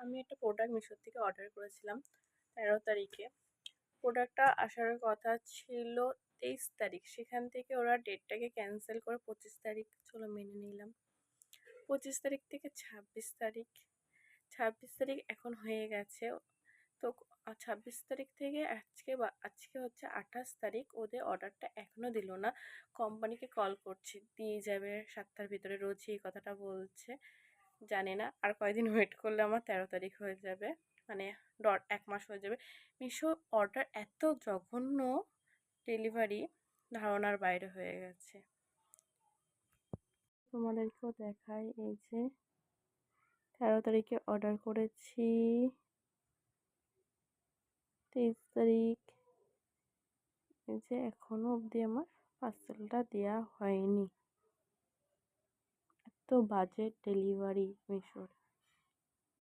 আমি একটা প্রোডাক্ট মিশো থেকে অর্ডার করেছিলাম 13 তারিখে। প্রোডাক্টটা আসার কথা ছিল 23 তারিখ। সেখান থেকে ওরা ডেটটাকে ক্যান্সেল করে 25 তারিখ চলো মেনে নিলাম। 25 তারিখ থেকে 26 তারিখ। 26 তারিখ এখন হয়ে গেছে। তো 26 তারিখ থেকে আজকে হচ্ছে 28 তারিখ। ওদের অর্ডারটা এখনও দিল না। কোম্পানিকে কল করছি, দিয়ে যাবে 7টার ভিতরে, রোজই এই কথাটা বলছে। জানি না আর কয়দিন ওয়েট করলে আমার 13 তারিখ হয়ে যাবে, মানে 1 মাস হয়ে যাবে। মিশো অর্ডার এত জঘন্য, ডেলিভারি ধারণার বাইরে হয়ে গেছে। তোমাদেরকেও দেখাই, এই যে 13 তারিখে অর্ডার করেছি, 23 তারিখ, এই যে এখনো অবধি আমার পার্সেলটা দেওয়া হয়নি। এত বাজে ডেলিভারি মিশোর।